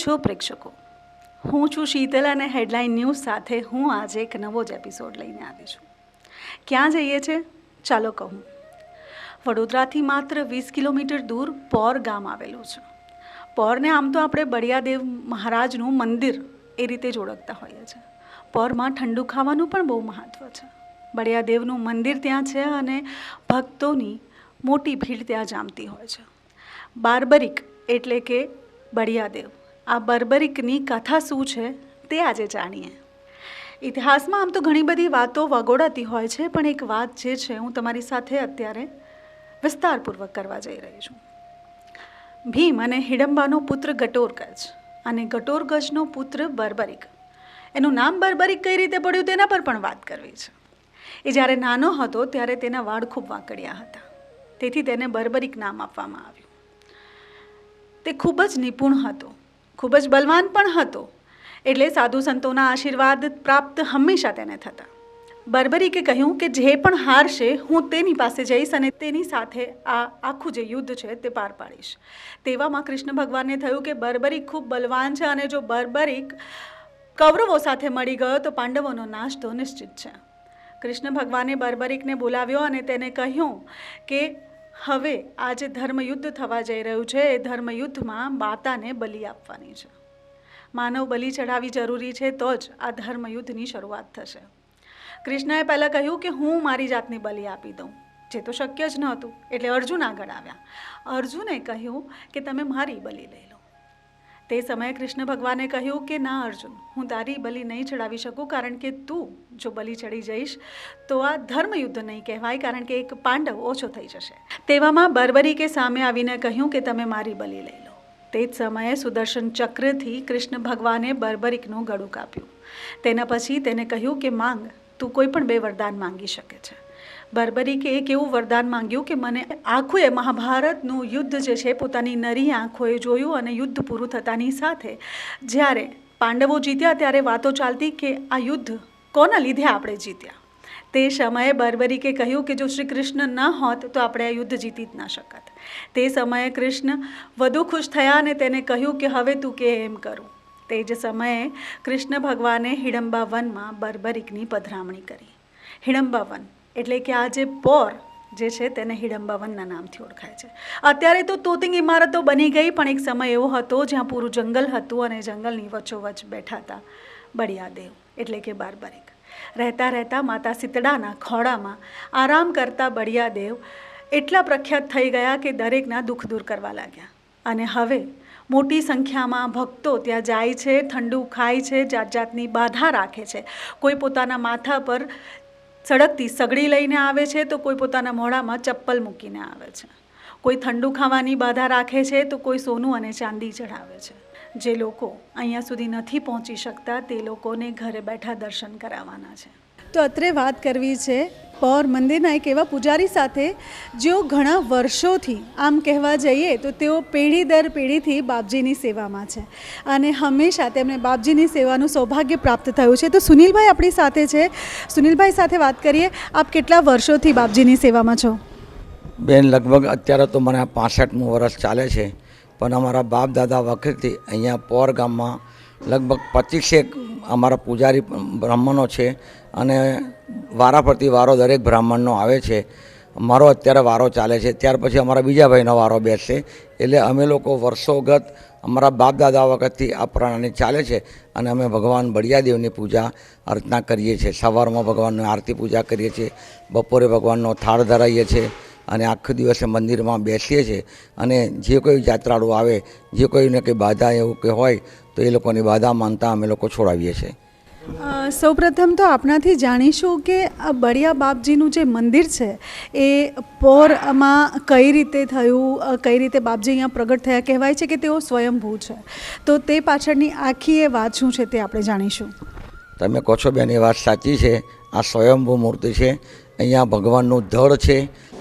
છો પ્રેક્ષકો? હું છું શીતલ અને હેડલાઇન ન્યૂઝ સાથે હું આજે એક નવો જ એપિસોડ લઈને આવી છું. ક્યાં જઈએ છે ચાલો કહું. વડોદરાથી માત્ર 20 કિલોમીટર દૂર પોર ગામ આવેલું છે. પોરને આમ તો આપણે બળિયાદેવ મહારાજનું મંદિર એ રીતે જ ઓળખતા હોઈએ છીએ. પોરમાં ઠંડુ ખાવાનું પણ બહુ મહત્ત્વ છે. બળિયાદેવનું મંદિર ત્યાં છે અને ભક્તોની મોટી ભીડ ત્યાં જામતી હોય છે. બાર્બરિક એટલે કે બળિયાદેવ, આ બર્બરિકની કથા શું છે તે આજે જાણીએ. ઇતિહાસમાં આમ તો ઘણી બધી વાતો વગોડાતી હોય છે, પણ એક વાત જે છે હું તમારી સાથે અત્યારે વિસ્તારપૂર્વક કરવા જઈ રહી છું. ભીમ અને હિડમ્બાનો પુત્ર ઘટોત્કચ અને ઘટોત્કચનો પુત્ર બર્બરિક. એનું નામ બર્બરિક કઈ રીતે પડ્યું તેના પર પણ વાત કરવી છે. એ જ્યારે નાનો હતો ત્યારે તેના વાળ ખૂબ વાંકડિયા હતા, તેથી તેને બર્બરિક નામ આપવામાં આવ્યું. તે ખૂબ જ નિપુણ હતો, ખૂબ જ બલવાન પણ હતો, એટલે સાધુ સંતોના આશીર્વાદ પ્રાપ્ત હંમેશા તેને થતા. બર્બરિકે કહ્યું કે જે પણ હારશે હું તેની પાસે જઈશ અને તેની સાથે આ આખું જે યુદ્ધ છે તે પાર પાડીશ. તેવામાં કૃષ્ણ ભગવાનને થયું કે બર્બરિક ખૂબ બલવાન છે અને જો બર્બરિક કૌરવો સાથે મળી ગયો તો પાંડવોનો નાશ તો નિશ્ચિત છે. કૃષ્ણ ભગવાને બર્બરિકને બોલાવ્યો અને તેને કહ્યું કે હવે આ જે ધર્મયુદ્ધ થવા જઈ રહ્યું છે એ ધર્મયુદ્ધમાં માતાને બલિ આપવાની છે. માનવ બલિ ચઢાવવી જરૂરી છે તો જ આ ધર્મયુદ્ધની શરૂઆત થશે. કૃષ્ણએ પહેલાં કહ્યું કે હું મારી જાતની બલિ આપી દઉં, જે તો શક્ય જ નહોતું. એટલે અર્જુન આગળ આવ્યા. અર્જુને કહ્યું કે તમે મારી બલિ લઈ લો. તે સમયે કૃષ્ણ ભગવાને કહ્યું કે ના અર્જુન, હું તારી બલિ નહીં ચડાવી શકું, કારણ કે તું જો બલિ ચડી જઈશ તો આ ધર્મયુદ્ધ નહીં કહેવાય, કારણ કે એક પાંડવ ઓછો થઈ જશે. તેવામાં બર્બરિકે સામે આવીને કહ્યું કે તમે મારી બલિ લઈ લો. તે જ સમયે સુદર્શન ચક્રથી કૃષ્ણ ભગવાને બર્બરિકનું ગળું કાપ્યું. તેના પછી તેને કહ્યું કે માંગ, તું કોઈ પણ 2 વરદાન માંગી શકે છે. બર્બરિકે એક એવું વરદાન માંગ્યું કે મને આખું એ મહાભારતનું યુદ્ધ જે છે પોતાની નરી આંખોએ જોયું, અને યુદ્ધ પૂરું થતાની સાથે જ્યારે પાંડવો જીત્યા ત્યારે વાતો ચાલતી કે આ યુદ્ધ કોના લીધે આપણે જીત્યા. તે સમયે બર્બરિકે કહ્યું કે જો શ્રી કૃષ્ણ ન હોત તો આપણે આ યુદ્ધ જીતી જ ન શકત. તે સમયે કૃષ્ણ વધુ ખુશ થયા અને તેને કહ્યું કે હવે તું કે એમ કરું. તે જ સમયે કૃષ્ણ ભગવાને હિડમ્બા વનમાં બર્બરિકની પધરામણી કરી. હિડમ્બા વન એટલે કે આ જે પોર જે છે તેને હિડમ્બા વનના નામથી ઓળખાય છે. અત્યારે તો તોતિંગ ઇમારતો બની ગઈ, પણ એક સમય એવો હતો જ્યાં પૂરું જંગલ હતું અને જંગલની વચ્ચોવચ્ચ બેઠા હતા બળિયાદેવ એટલે કે બાર્બરિક. રહેતા રહેતા માતા શીતળાના ખોળામાં આરામ કરતા બળિયાદેવ એટલા પ્રખ્યાત થઈ ગયા કે દરેકના દુઃખ દૂર કરવા લાગ્યા. અને હવે મોટી સંખ્યામાં ભક્તો ત્યાં જાય છે, ઠંડુ ખાય છે, જાત જાતની બાધા રાખે છે. કોઈ પોતાના માથા પર સળગતી સગડી લઈને આવે છે તો કોઈ પોતાના મોઢામાં ચપ્પલ મૂકીને આવે છે. કોઈ ઠંડુ ખાવાની બાધા રાખે છે તો કોઈ સોનું અને ચાંદી ચઢાવે છે. જે લોકો અહીંયા સુધી નથી પહોંચી શકતા તે લોકોને ઘરે બેઠા દર્શન કરાવવાના છે. તો અત્રે વાત કરવી છે પોર મંદિરના એક એવા પૂજારી સાથે જેઓ ઘણા વર્ષોથી, આમ કહેવા જઈએ તો તેઓ પેઢી દર પેઢીથી બાપજીની સેવામાં છે અને હંમેશા તેમને બાપજીની સેવાનું સૌભાગ્ય પ્રાપ્ત થયું છે. તો સુનિલભાઈ આપણી સાથે છે. સુનિલભાઈ સાથે વાત કરીએ. આપ કેટલા વર્ષોથી બાપજીની સેવામાં છો? બેન, લગભગ અત્યારે તો મને 65મું વર્ષ ચાલે છે, પણ અમારા બાપ દાદા વખતથી અહીંયા પોર ગામમાં લગભગ 25 અમારા પૂજારી બ્રાહ્મણો છે અને વારા પરથી વારો દરેક બ્રાહ્મણનો આવે છે. મારો અત્યારે વારો ચાલે છે, ત્યાર પછી અમારા બીજા ભાઈનો વારો બેસશે. એટલે અમે લોકો વર્ષોગત અમારા બાપ દાદા વખતથી આ પ્રણાલી ચાલે છે અને અમે ભગવાન બળિયાદેવની પૂજા અર્ચના કરીએ છીએ. સવારમાં ભગવાનની આરતી પૂજા કરીએ છીએ, બપોરે ભગવાનનો થાળ ધરાવીએ છીએ અને આખો દિવસે મંદિરમાં બેસીએ છીએ. અને જે કોઈ યાત્રાળુ આવે, જે કોઈને કંઈ બાધા એવું કંઈ હોય તો એ લોકોની બાધા માનતા અમે લોકો છોડાવીએ છીએ. સૌપ્રથમ તો આપણાથી જાણીશું કે આ બળિયા બાપજીનું જે મંદિર છે એ પોરમાં કઈ રીતે થયું, કઈ રીતે બાપજી અહીંયા પ્રગટ થયા. કહેવાય છે કે તેઓ સ્વયંભૂ છે, તો તે પાછળની આખી એ વાત શું છે તે આપણે જાણીશું. તમે કહો છો બેન, એ વાત સાચી છે. આ સ્વયંભૂ મૂર્તિ છે. અહીંયા ભગવાનનું ધડ છે,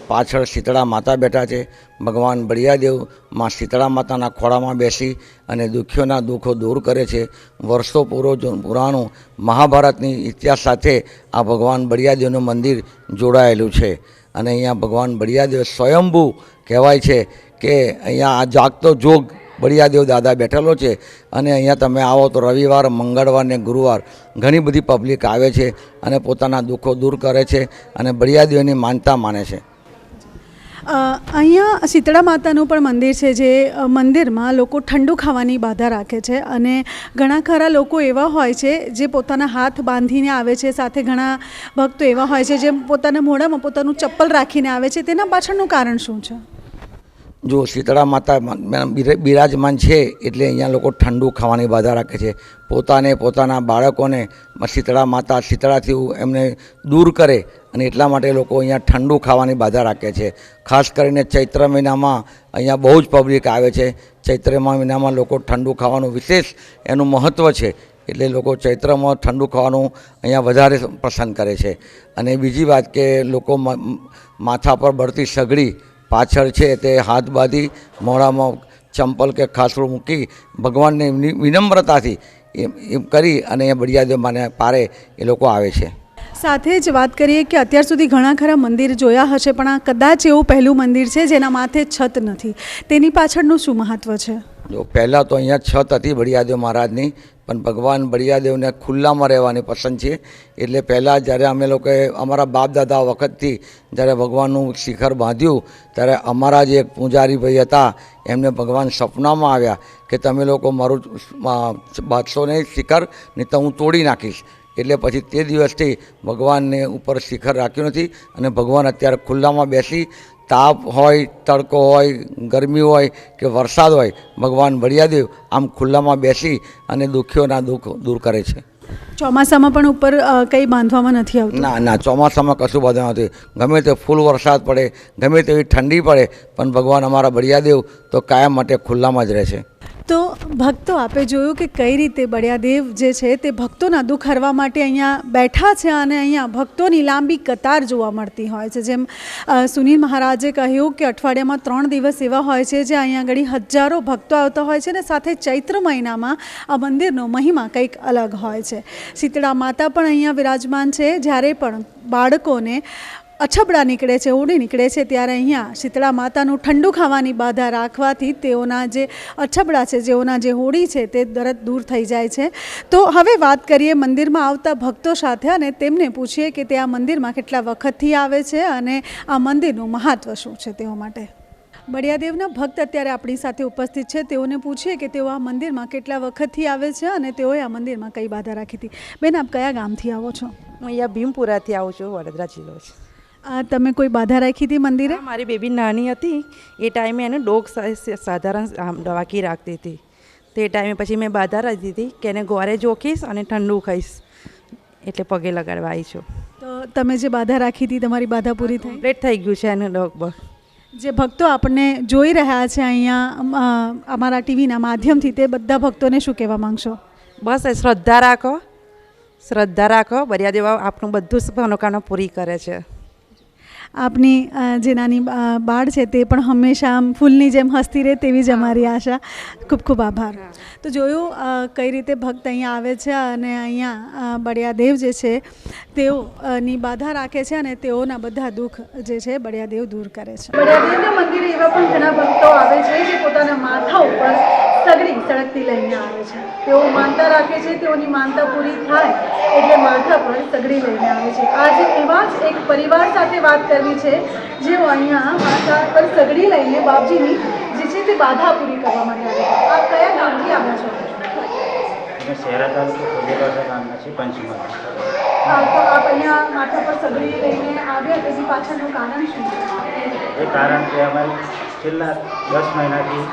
પાછળ શીતળા માતા બેઠા છે. ભગવાન બળિયાદેવ માં શીતળા માતાના ખોળામાં બેસી અને દુઃખીઓના દુઃખો દૂર કરે છે. વર્ષો પુરાણું મહાભારતની ઇતિહાસ સાથે આ ભગવાન બળિયાદેવનું મંદિર જોડાયેલું છે. અને અહીંયા ભગવાન બળિયાદેવ સ્વયંભૂ કહેવાય છે કે અહીંયા આ જાગતો જોગ બળિયાદેવ દાદા બેઠેલો છે અને અહીંયા તમે આવો તો રવિવાર, મંગળવાર ને ગુરુવાર ઘણી બધી પબ્લિક આવે છે અને પોતાના દુઃખો દૂર કરે છે અને બળિયાદેવની માનતા માને છે. અહીંયા શીતળા માતાનું પણ મંદિર છે, જે મંદિરમાં લોકો ઠંડુ ખાવાની બાધા રાખે છે અને ઘણા ખરા લોકો એવા હોય છે જે પોતાના હાથ બાંધીને આવે છે, સાથે ઘણા ભક્તો એવા હોય છે જે પોતાના મોઢામાં પોતાનું ચપ્પલ રાખીને આવે છે. તેના પાછળનું કારણ શું છે? જો શીતળા માતા બિરાજમાન છે એટલે અહીંયા લોકો ઠંડુ ખાવાની બાધા રાખે છે. પોતાના બાળકોને શીતળા માતા શીતળાથી એમને દૂર કરે અને એટલા માટે લોકો અહીંયા ઠંડુ ખાવાની બાધા રાખે છે. ખાસ કરીને ચૈત્ર મહિનામાં અહીંયા બહુ જ પબ્લિક આવે છે. ચૈત્ર મહિનામાં લોકો ઠંડુ ખાવાનું વિશેષ એનું મહત્ત્વ છે, એટલે લોકો ચૈત્રમાં ઠંડુ ખાવાનું અહીંયા વધારે પસંદ કરે છે. અને બીજી વાત કે લોકો માથા પર બળતી સગડી પાછળ છે તે હાથ બાંધી મોઢામાં ચંપલ કે ખાસરું મૂકી ભગવાનને વિનમ્રતાથી એમ કરી અને એ બળિયાદેવ માને પારે એ લોકો આવે છે. સાથે જ વાત કરીએ કે અત્યાર સુધી ઘણા ખરા મંદિર જોયા હશે, પણ આ કદાચ એવું પહેલું મંદિર છે જેના માથે છત નથી. તેની પાછળનું શું મહત્ત્વ છે? જો પહેલાં તો અહીંયા છત હતી બળિયાદેવ મહારાજની, પણ ભગવાન બળિયાદેવને ખુલ્લામાં રહેવાની પસંદ છે. એટલે પહેલાં જ્યારે અમે લોકોએ અમારા બાપ દાદા વખતથી જ્યારે ભગવાનનું શિખર બાંધ્યું ત્યારે અમારા જે એક પૂજારી ભાઈ હતા એમને ભગવાન સપનામાં આવ્યા કે તમે લોકો મારું બાંધશો નહીં શિખર, નહીં તો હું તોડી નાખીશ. એટલે પછી તે દિવસથી ભગવાનને ઉપર શિખર રાખ્યું નથી અને ભગવાન અત્યારે ખુલ્લામાં બેસી તાપ હોય, તડકો હોય, ગરમી હોય કે વરસાદ હોય, ભગવાન બળિયાદેવ આમ ખુલ્લામાં બેસી અને દુઃખીઓના દુઃખ દૂર કરે છે. ચોમાસામાં પણ ઉપર કંઈ બાંધવામાં નથી આવતું? ના, ચોમાસામાં કશું બાંધવા નથી. ગમે તે ફૂલ વરસાદ પડે, ગમે તેવી ઠંડી પડે, પણ ભગવાન અમારા બળિયાદેવ તો કાયમ માટે ખુલ્લામાં જ રહે છે. તો ભક્તો આપે જોયું કે કઈ રીતે બળિયાદેવ જે છે તે ભક્તોના દુઃખ હરવા માટે અહીંયા બેઠા છે અને અહીંયા ભક્તોની લાંબી કતાર જોવા મળતી હોય છે. જેમ સુનિલ મહારાજે કહ્યું કે અઠવાડિયામાં 3 દિવસ એવા હોય છે જે અહીંયા આગળ હજારો ભક્તો આવતા હોય છે અને સાથે ચૈત્ર મહિનામાં આ મંદિરનો મહિમા કંઈક અલગ હોય છે. શીતળા માતા પણ અહીંયા વિરાજમાન છે. જ્યારે પણ બાળકોને અછબડા નીકળે છે, હોળી નીકળે છે, ત્યારે અહીંયા શીતળા માતાનું ઠંડુ ખાવાની બાધા રાખવાથી તેઓના જે અછબડા છે, જેઓના જે હોળી છે તે તરત દૂર થઈ જાય છે. તો હવે વાત કરીએ મંદિરમાં આવતા ભક્તો સાથે અને તેમને પૂછીએ કે તે આ મંદિરમાં કેટલા વખતથી આવે છે અને આ મંદિરનું મહત્ત્વ શું છે તેઓ માટે. બળિયાદેવના ભક્ત અત્યારે આપણી સાથે ઉપસ્થિત છે. તેઓને પૂછીએ કે તેઓ આ મંદિરમાં કેટલા વખતથી આવે છે અને તેઓએ આ મંદિરમાં કઈ બાધા રાખી હતી. બેન, આપ કયા ગામથી આવો છો? હું અહીંયા ભીમપુરાથી આવું છું, વડોદરા જિલ્લો છે. તમે કોઈ બાધા રાખી હતી મંદિરે? મારી બેબી નાની હતી એ ટાઈમે એને ડોગ સાધારણ દવાકી રાખતી હતી. તે ટાઈમે પછી મેં બાધા રાખી હતી કે એને ગોરે જોખીશ અને ઠંડુ ખાઈશ, એટલે પગે લગાડવા આવી છું. તો તમે જે બાધા રાખી હતી તમારી બાધા પૂરી થઈ? કમ્પ્લીટ થઈ ગયું છે એને ડોગ. જે ભક્તો આપણને જોઈ રહ્યા છે અહીંયા અમારા ટીવીના માધ્યમથી, તે બધા ભક્તોને શું કહેવા માંગશો? બસ શ્રદ્ધા રાખો, શ્રદ્ધા રાખો. બળિયાદેવ આપણું બધું જ મનોકામના પૂરી કરે છે. આપની જે નાની બાળ છે તે પણ હંમેશા આમ ફૂલની જેમ હસતી રહે તેવી જ અમારી આશા. ખૂબ ખૂબ આભાર. તો જોયું કઈ રીતે ભક્ત અહીંયા આવે છે અને અહીંયા બળિયાદેવ જે છે તેઓની બાધા રાખે છે અને તેઓના બધા દુઃખ જે છે બળિયાદેવ દૂર કરે છે. બળિયાદેવના મંદિરે એવા પણ ઘણા ભક્તો આવે છે જે પોતાના માથા ઉપર સગડી સળગતી લઈને આવે છે. તેઓ માનતા રાખે છે, તેઓની માનતા પૂરી થાય એટલે માથા પર સગડી લઈને આવે છે. આજે એવા જ એક પરિવાર સાથે વાત કરવી છે જેઓ અહીંયા માથા પર સગડી લઈને બાપજીની જે છે તે બાધા પૂરી કરવા માટે આવે છે. આપ કયા ગામથી આવ્યા છો? અમે શહેરા તાલુકો ખોડિયાર ગામના છીએ, પંચમહાલ. આપ અહીંયા માથા પર સગડી લઈને આવ્યા, તેની પાછળનું કારણ શું છે? એ કારણ કે અમારે છેલ્લા 10 મહિનાથી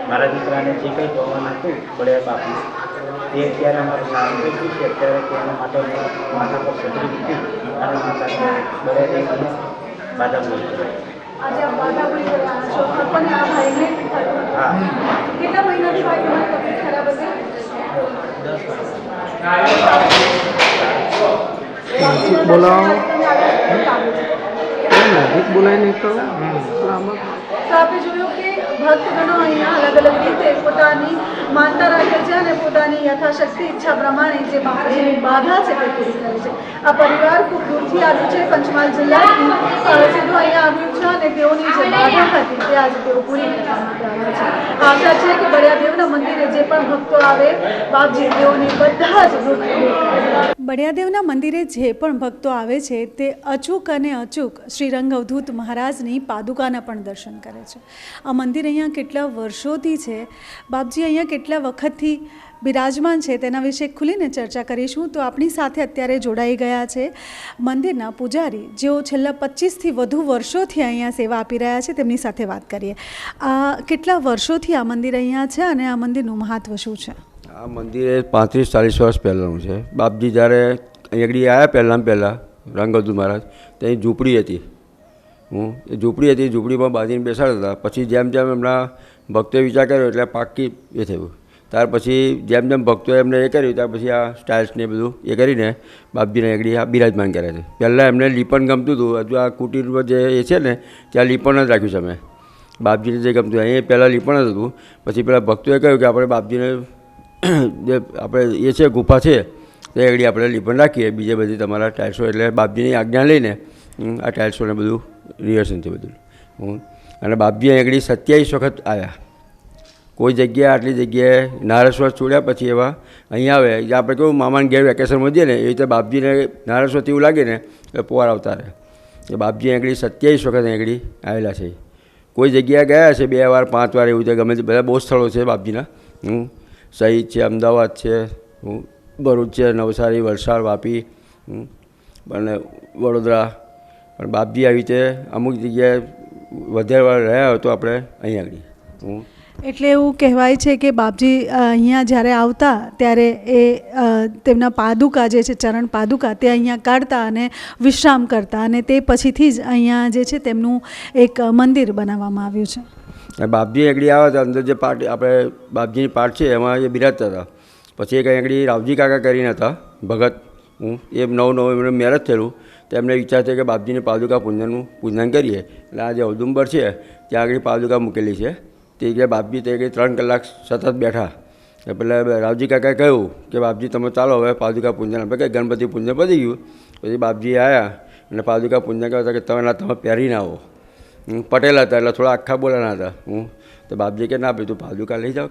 મારા દીકરાને જે કંઈ જોવાનું હતું બળિયા બાપનું, તે અત્યારે અમારું સારું થઈ ગયું છે. અત્યારે તેના માટે માથા પર સગડી મૂકી અને માતા બળિયાદેવને બાધા પૂરી કરી. આજે આપ બાધા પૂરી કરવા આવ્યા છો, પણ આ ભાઈને હા, કેટલા મહિનાથી ભાઈ તમારી તબિયત ખરાબ હતી? બોલાવો તો નજીક બોલાય નહીં તો આપણે જોયું કે ભક્તગણો અહીંયા અલગ અલગ રીતે પોતાની માનતા રાખે છે અને પોતાની યથાશક્તિ ઈચ્છા પ્રમાણે જે બાપજીની બાધા છે તે પૂરી કરે છે. આ પરિવાર ખૂબ દૂરથી આવ્યું છે, પંચમહાલ જિલ્લાથી સીધું અહીંયા આવ્યું છે અને તેઓની જે બાધા હતી તે આજે તેઓ પૂરી કરવા માટે આવ્યા છે. આશા છે કે બળિયાદેવના મંદિરે જે પણ ભક્તો આવે બાપજી તેઓની બધા જ દુઃખ દૂર કરે. બળિયાદેવના મંદિરે જે પણ ભક્તો આવે છે તે અચૂક અને અચૂક શ્રી રંગ અવધૂત મહારાજની પાદુકાના પણ દર્શન કરે છે. આ મંદિર અહીંયા કેટલા વર્ષોથી છે, બાપજી અહીંયા કેટલા વખતથી બિરાજમાન છે તેના વિશે ખુલીને ચર્ચા કરીશું. તો આપણી સાથે અત્યારે જોડાઈ ગયા છે મંદિરના પૂજારી, જેઓ છેલ્લા 25થી વધુ વર્ષોથી અહીંયા સેવા આપી રહ્યા છે. તેમની સાથે વાત કરીએ. કેટલા વર્ષોથી આ મંદિર અહીંયા છે અને આ મંદિરનું મહત્વ શું છે? આ મંદિર 35-40 વર્ષ પહેલાંનું છે. બાપજી જ્યારે અહીં આવ્યા પહેલાં રંગ અવધૂત મહારાજ ત્યાં ઝૂંપડી હતી. એ ઝૂંપડી હતી, ઝૂંપડીમાં બાંધીને બેસાડતા હતા. પછી જેમ જેમ એમના ભક્તોએ વિચાર કર્યો એટલે પાક્કી એ થયું. ત્યાર પછી જેમ જેમ ભક્તોએ એમને એ કર્યું ત્યાર પછી આ સ્ટાઇલ્સને બધું એ કરીને બાપજીને આગળ આ બિરાજમાન કર્યા છે. પહેલાં એમને લીપણ ગમતું હતું, હજુ આ કુટીરમાં જે એ છે ને ત્યાં લીપણ જ રાખ્યું છે અમે. બાપજીને જે ગમતું અહીં પહેલાં લીપણ જ હતું. પછી પેલા ભક્તોએ કહ્યું કે આપણે બાપજીને જે આપણે એ છે ગુફા છે તે આગળ આપણે લીપણ રાખીએ, બીજે બધી તમારા ટાઇલ્સો, એટલે બાપજીની આજ્ઞા લઈને આ ટાઇલ્સોને બધું રિહર્સન છે બધું. અને બાપજી અહીં આગળ 27 વખત આવ્યા. કોઈ જગ્યાએ આટલી જગ્યાએ નારેશ્વર છોડ્યા પછી એવા અહીં આવે. આપણે કેવું મામાને ઘેર વેકેશનમાં જઈએ ને એ રીતે બાપજીને નારેશ્વરથી એવું લાગે ને એ પોર આવતા રહે. એ બાપજી આગળ 27 વખત આગળ આવેલા છે. કોઈ જગ્યાએ ગયા છે 2 વાર 5 વાર એવું છે, ગમે તે બધા બહુ સ્થળો છે બાપજીના. શહીદ છે, અમદાવાદ છે, ભરૂચ છે, નવસારી, વલસાડ, વાપી અને વડોદરા. પણ બાપજી આવી રીતે અમુક જગ્યાએ વધારે વાર રહ્યા હોય તો આપણે અહીં આગળ. એટલે એવું કહેવાય છે કે બાપજી અહીંયા જ્યારે આવતા ત્યારે એ તેમના પાદુકા જે છે, ચરણ પાદુકા, તે અહીંયા કાઢતા અને વિશ્રામ કરતા, અને તે પછીથી જ અહીંયા જે છે તેમનું એક મંદિર બનાવવામાં આવ્યું છે. બાપજી આગળ આવ્યા હતા, અંદર જે પાઠ આપણે બાપજીની પાઠ છે એમાં એ બિરાજતા હતા. પછી એક આગળ રાવજી કાકા કરીને હતા ભગત, એ નવું એમને મેરેજ થયેલું, તો એમને વિચાર છે કે બાપજીની પાદુકા પૂજન કરીએ. એટલે આ જે ઔદુંબર છે ત્યાં આગળ પાદુકા મૂકેલી છે. તે કે બાપજી તે કંઈ 3 કલાક સતત બેઠા. પહેલાં રાવજી કાકાએ કહ્યું કે બાપજી તમે ચાલો હવે પાદુકા પૂજન. આપણે કંઈ ગણપતિ પૂજન પતી ગયું. પછી બાપજી આવ્યા અને પાદુકા પૂજન કર્યા હતા કે તમે પહેરીને આવો. પટેલ હતા એટલે થોડા આખા બોલાના હતા. તો બાપજી કે ના ભાઈ તું પાદુકા લઈ જાઓ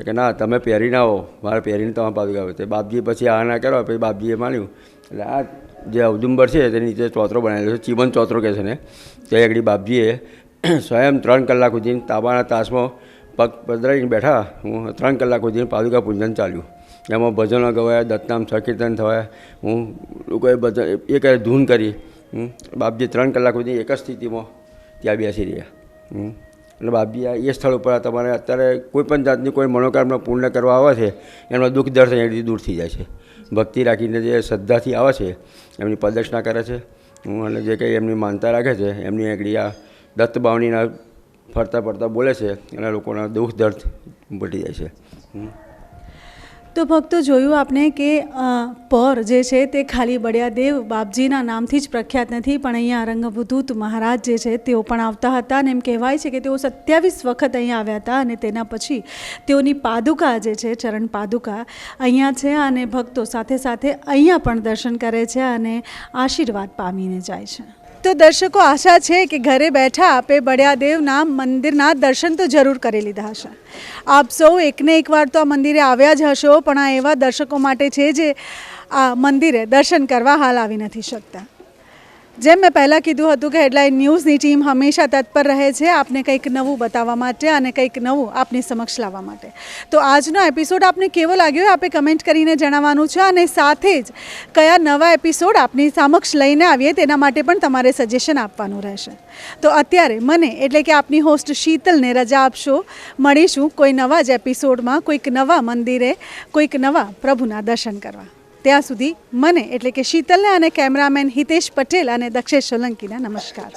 કે ના તમે પહેરીને આવો, મારે પહેરીને તમારે પાદુકા આવે. તો બાપજી પછી આ ના કરવા, પછી બાપજીએ માન્યું. એટલે આ જે ઔદુંબર છે તેની નીચે ચોતરો બનાવેલો છે, ચીવન ચોતરો કહે છે ને. તે આગળ બાપજીએ સ્વયં 3 કલાક સુધી તાંબાના તાસમાં પગ પધરાવીને બેઠા. 3 કલાક સુધી પાદુકા પૂજન ચાલ્યું. એમાં ભજનો ગવાયા, દત્તનામ સંકીર્તન થવાયા, લોકોએ ભજન એ કરે, ધૂન કરી. બાપજી 3 કલાક સુધી એક જ સ્થિતિમાં ત્યાં બેસી રહ્યા. એટલે બાપજી એ સ્થળ ઉપર તમારે અત્યારે કોઈ પણ જાતની કોઈ મનોકામના પૂર્ણ કરવા આવે છે એમના દુઃખ દર્દ અહીંયાથી દૂર થઈ જાય છે. ભક્તિ રાખીને જે શ્રદ્ધાથી આવે છે એમની પ્રદક્ષિણા કરે છે અને જે કંઈ એમની માનતા રાખે છે એમની આગળ આ દત્ત બાવણીના ફરતા બોલે છે અને લોકોના દુઃખ દર્દ મટી જાય છે. તો ભક્તો જોયું આપણે કે પર જે છે તે ખાલી બળિયાદેવ બાપજીના નામથી જ પ્રખ્યાત નથી, પણ અહીંયા રંગ અવધૂત મહારાજ જે છે તેઓ પણ આવતા હતા. અને એમ કહેવાય છે કે તેઓ 27 વખત અહીંયા આવ્યા હતા અને તેના પછી તેઓની પાદુકા જે છે, ચરણ પાદુકા અહીંયા છે અને ભક્તો સાથે સાથે અહીંયા પણ દર્શન કરે છે અને આશીર્વાદ પામીને જાય છે. તો દર્શકો, આશા છે કે ઘરે બેઠા આપે બળિયાદેવના મંદિરના દર્શન તો જરૂર કરી લીધા હશે. આપ સૌ એકને એકવાર તો આ મંદિરે આવ્યા જ હશો, પણ આ એવા દર્શકો માટે છે જે આ મંદિરે દર્શન કરવા હાલ આવી નથી શકતા. જેમ મેં પહેલાં કીધું હતું કે હેડલાઇન ન્યૂઝની ટીમ હંમેશા તત્પર રહે છે આપને કંઈક નવું બતાવવા માટે અને કંઈક નવું આપની સમક્ષ લાવવા માટે. તો આજનો એપિસોડ આપને કેવો લાગ્યો આપે કમેન્ટ કરીને જણાવવાનું છે, અને સાથે જ કયા નવા એપિસોડ આપની સમક્ષ લઈને આવીએ તેના માટે પણ તમારે સજેશન આપવાનું રહેશે. તો અત્યારે મને એટલે કે આપની હોસ્ટ શીતલને રજા આપશો. મળીશું કોઈ નવા જ એપિસોડમાં, કોઈક નવા મંદિરે, કોઈક નવા પ્રભુના દર્શન કરવા. ત્યાં સુધી મને એટલે કે શીતલને અને કેમેરામેન હિતેશ પટેલ અને દક્ષેશ સોલંકીના નમસ્કાર.